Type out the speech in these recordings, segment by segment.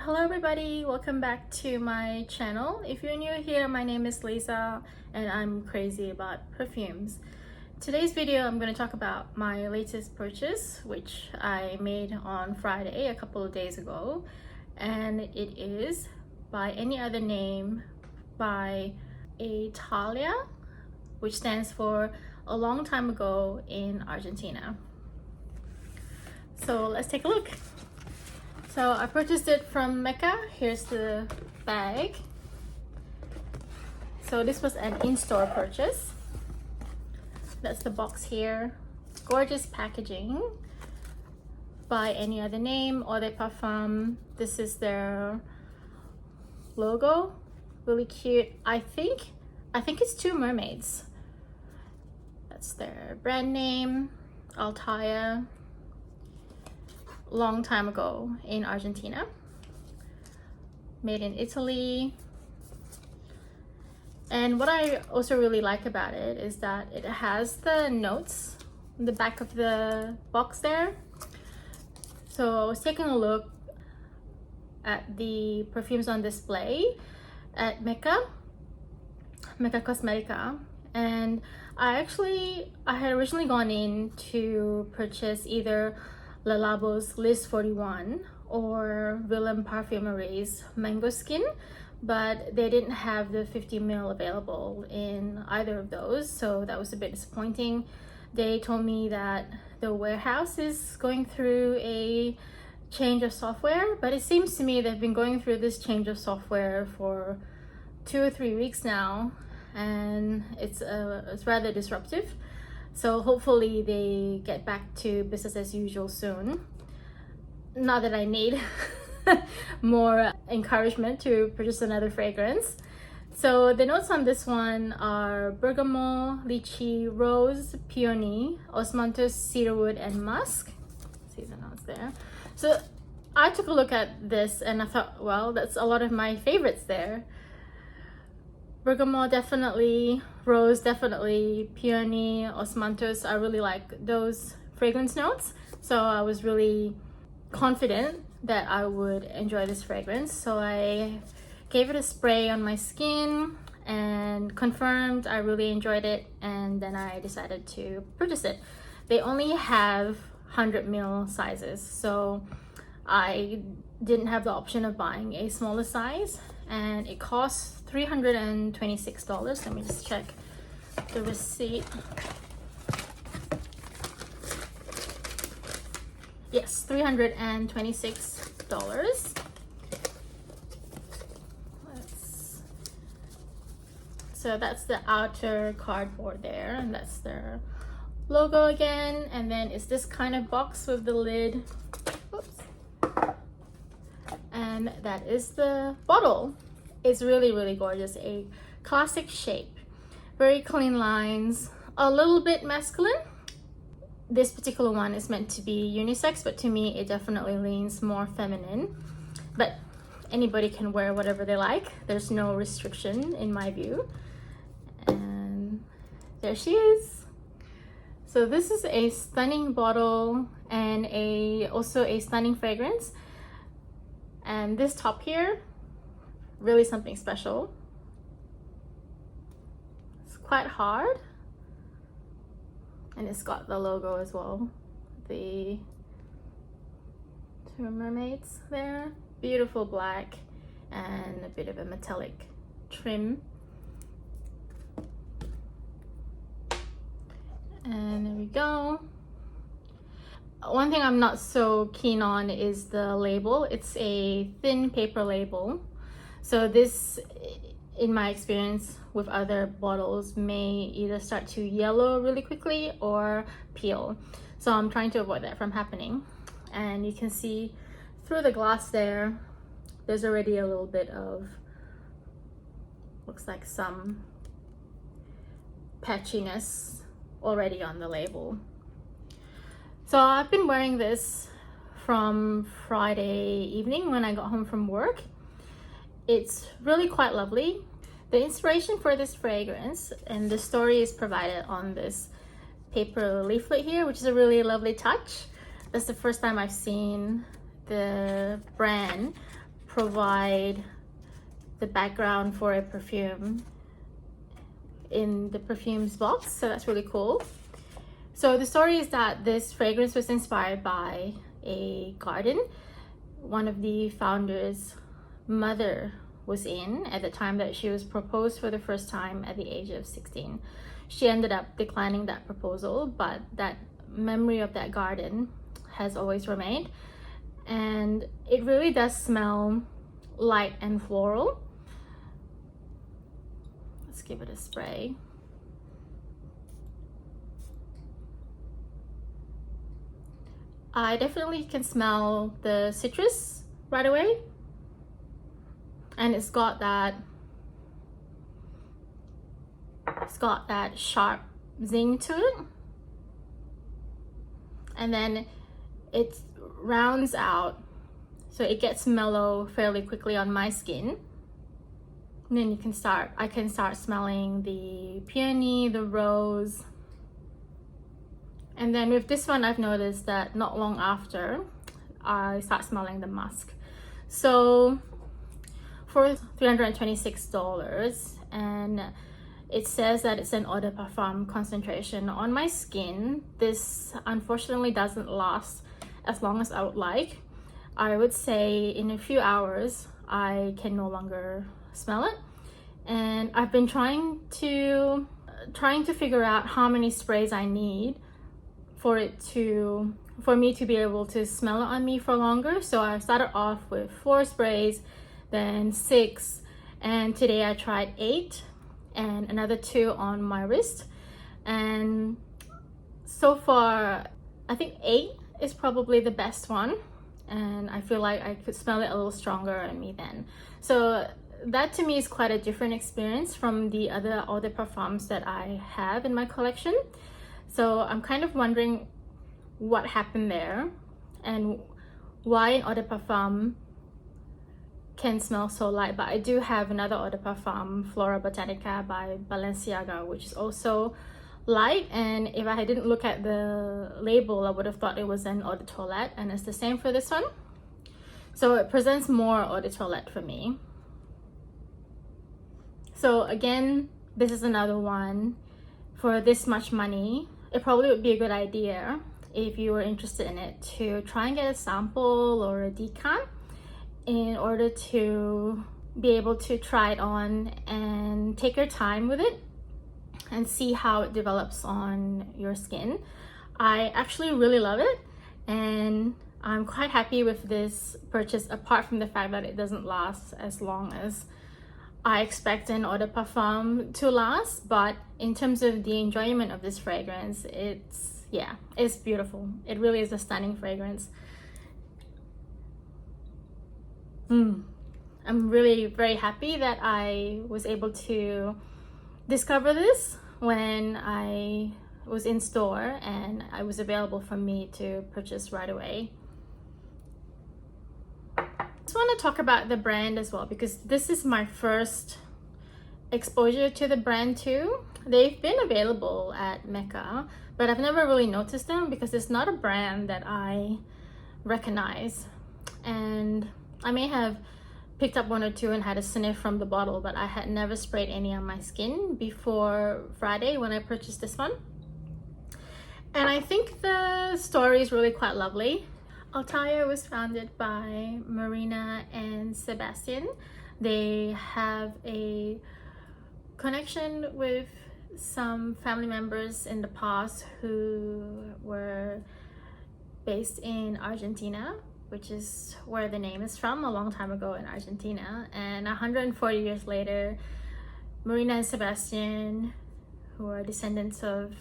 Hello everybody, welcome back to my channel. If you're new here, my name is Lisa and I'm crazy about perfumes. Today's video I'm going to talk about my latest purchase, which I made on Friday a couple of days ago, and it is by any other name by ALTAIA, which stands for a long time ago in Argentina. So let's take a look. So I purchased it from Mecca. Here's the bag. So this was an in-store purchase. That's the box here. Gorgeous packaging by any other name, or their Parfum. This is their logo. Really cute. I think it's two mermaids. That's their brand name, ALTAIA. Long time ago in Argentina, made in Italy. And what I also really like about it is that it has the notes in the back of the box there. So I was taking a look at the perfumes on display at Mecca Cosmetica, and I had originally gone in to purchase either Le Labo's List 41 or Willem Parfumerie's Mango Skin, but they didn't have the 50 ml available in either of those, so that was a bit disappointing. They told me that the warehouse is going through a change of software, but it seems to me they've been going through this change of software for 2 or 3 weeks now, and it's rather disruptive. So hopefully they get back to business as usual soon. Not that I need more encouragement to purchase another fragrance. So the notes on this one are bergamot, litchee, rose, peony, osmanthus, cedarwood, and musk. See the notes there. So I took a look at this and I thought, well, that's a lot of my favorites there. Bergamot definitely, rose definitely, peony, osmanthus. I really like those fragrance notes, so I was really confident that I would enjoy this fragrance. So I gave it a spray on my skin and confirmed I really enjoyed it, and then I decided to purchase it. They only have 100 ml sizes, so I didn't have the option of buying a smaller size, and it costs $326. Let me just check the receipt. Yes, $326. So that's the outer cardboard there, and that's their logo again, and then it's this kind of box with the lid. Oops. And that is the bottle. It's really, really gorgeous. A classic shape, very clean lines, a little bit masculine. This particular one is meant to be unisex, but to me it definitely leans more feminine. But anybody can wear whatever they like. There's no restriction in my view. And there she is. So this is a stunning bottle and also a stunning fragrance. And this top here, really something special. It's quite hard, and it's got the logo as well, the two mermaids there. Beautiful black and a bit of a metallic trim. And there we go. One thing I'm not so keen on is the label. It's a thin paper label. So this, in my experience with other bottles, may either start to yellow really quickly or peel. So I'm trying to avoid that from happening. And you can see through the glass there, there's already a little bit of, looks like some patchiness already on the label. So I've been wearing this from Friday evening when I got home from work. It's really quite lovely. The inspiration for this fragrance and the story is provided on this paper leaflet here, which is a really lovely touch. That's the first time I've seen the brand provide the background for a perfume in the perfumes box, so that's really cool. So the story is that this fragrance was inspired by a garden one of the founders' mother was in at the time that she was proposed for the first time at the age of 16. She ended up declining that proposal, but that memory of that garden has always remained, and it really does smell light and floral. Let's give it a spray. I definitely can smell the citrus right away, and it's got that sharp zing to it, and then it rounds out, so it gets mellow fairly quickly on my skin. And then I can start smelling the peony, the rose. And then with this one, I've noticed that not long after, I start smelling the musk. So for $326, and it says that it's an eau de parfum concentration on my skin. This unfortunately doesn't last as long as I would like. I would say in a few hours, I can no longer smell it. And I've been trying to figure out how many sprays I need for me to be able to smell it on me for longer. So I started off with 4 sprays, then 6, and today I tried 8 and another 2 on my wrist. And so far, I think 8 is probably the best one, and I feel like I could smell it a little stronger on me then. So that to me is quite a different experience from the other eau de parfums that I have in my collection. So I'm kind of wondering what happened there and why an eau de parfum can smell so light. But I do have another eau de parfum, Flora Botanica by Balenciaga, which is also light, and if I didn't look at the label, I would have thought it was an eau de toilette, and it's the same for this one. So it presents more eau de toilette for me. So again, this is another one for this much money. It probably would be a good idea, if you were interested in it, to try and get a sample or a decant in order to be able to try it on and take your time with it and see how it develops on your skin. I actually really love it, and I'm quite happy with this purchase, apart from the fact that it doesn't last as long as I expect an eau de parfum to last. But in terms of the enjoyment of this fragrance, it's beautiful. It really is a stunning fragrance. I'm really very happy that I was able to discover this when I was in store and it was available for me to purchase right away. I just want to talk about the brand as well, because this is my first exposure to the brand too. They've been available at Mecca, but I've never really noticed them because it's not a brand that I recognize. And I may have picked up 1 or 2 and had a sniff from the bottle, but I had never sprayed any on my skin before Friday when I purchased this one. And I think the story is really quite lovely. ALTAIA was founded by Marina and Sebastian. They have a connection with some family members in the past who were based in Argentina, which is where the name is from, a long time ago in Argentina. And 140 years later, Marina and Sebastian, who are descendants of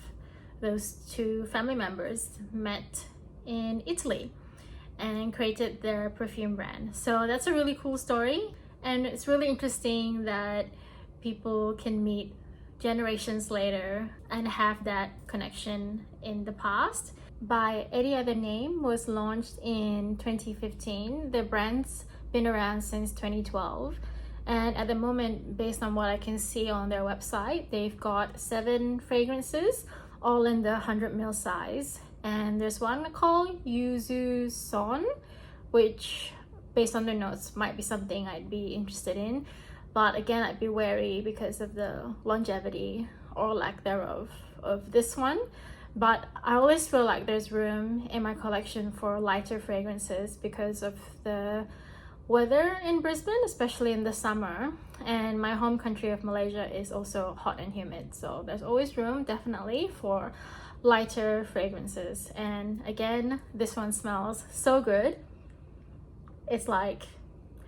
those 2 family members, met in Italy and created their perfume brand. So that's a really cool story, and it's really interesting that people can meet generations later and have that connection in the past. By Any Other Name was launched in 2015. The brand's been around since 2012, and at the moment, based on what I can see on their website, they've got 7 fragrances, all in the 100 ml size. And there's one called Yuzu Son, which based on the notes, might be something I'd be interested in. But again, I'd be wary because of the longevity or lack thereof of this one. But I always feel like there's room in my collection for lighter fragrances because of the weather in Brisbane, especially in the summer. And my home country of Malaysia is also hot and humid. So there's always room, definitely, for lighter fragrances. And again, this one smells so good. It's like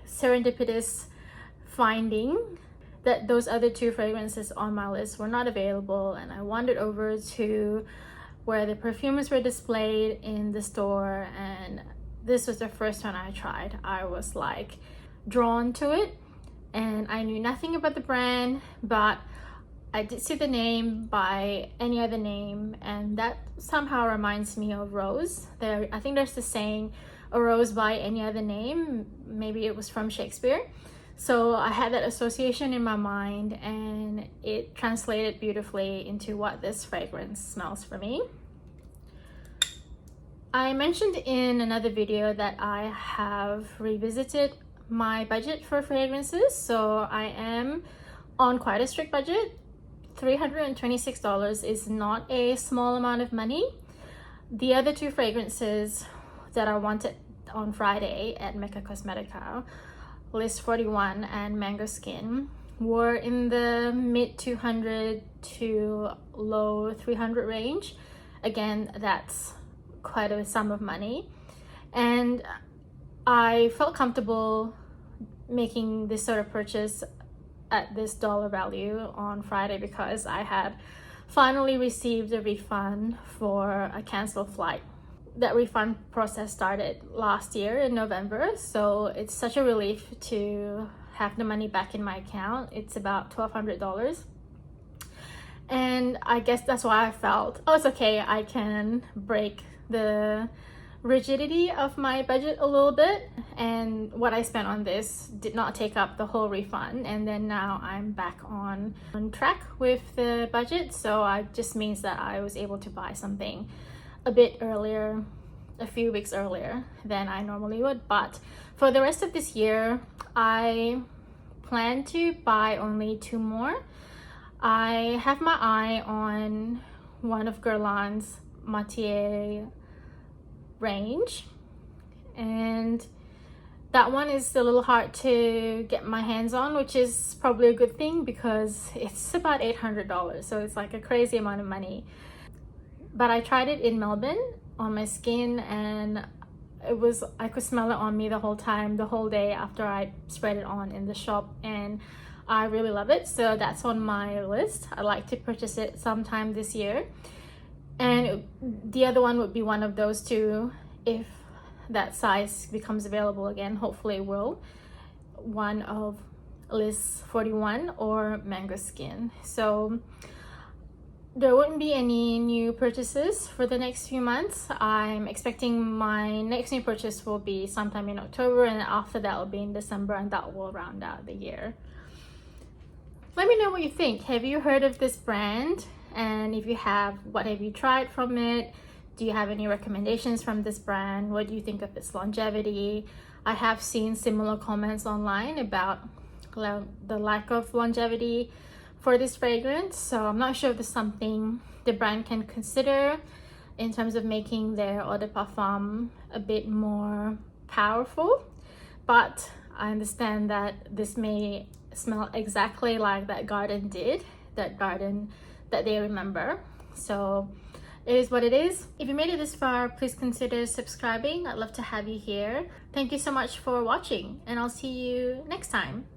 serendipitous finding that those other two fragrances on my list were not available, and I wandered over to where the perfumes were displayed in the store, and this was the first one I tried. I was like drawn to it, and I knew nothing about the brand, but I did see the name by any other name, and that somehow reminds me of rose. I think there's the saying, a rose by any other name. Maybe it was from Shakespeare. So I had that association in my mind, and it translated beautifully into what this fragrance smells for me. I mentioned in another video that I have revisited my budget for fragrances. So I am on quite a strict budget. $326 is not a small amount of money. The other two fragrances that I wanted on Friday at Mecca Cosmetica, List 41 and Mango Skin, were in the mid 200 to low 300 range. Again, that's quite a sum of money, and I felt comfortable making this sort of purchase at this dollar value on Friday because I had finally received a refund for a canceled flight. That refund process started last year in November, so it's such a relief to have the money back in my account. It's about $1,200, and I guess that's why I felt, oh, it's okay, I can break the rigidity of my budget a little bit, and what I spent on this did not take up the whole refund, and then now I'm back on track with the budget. So it just means that I was able to buy something a bit earlier, a few weeks earlier than I normally would. But for the rest of this year, I plan to buy only 2 more. I have my eye on one of Guerlain's Matier range, and that one is a little hard to get my hands on, which is probably a good thing because it's about $800, so it's like a crazy amount of money. But I tried it in Melbourne on my skin, and I could smell it on me the whole time, the whole day after I spread it on in the shop, and I really love it. So that's on my list. I'd like to purchase it sometime this year, and the other one would be one of those two if that size becomes available again. Hopefully it will. One of List 41 or Mango Skin. So there wouldn't be any new purchases for the next few months. I'm expecting my next new purchase will be sometime in October, and after that will be in December, and that will round out the year. Let me know what you think. Have you heard of this brand? And if you have, what have you tried from it? Do you have any recommendations from this brand? What do you think of its longevity? I have seen similar comments online about the lack of longevity for this fragrance, so I'm not sure if there's something the brand can consider in terms of making their eau de parfum a bit more powerful. But I understand that this may smell exactly like that garden did, that garden that they remember. So it is what it is. If you made it this far, please consider subscribing. I'd love to have you here. Thank you so much for watching, and I'll see you next time.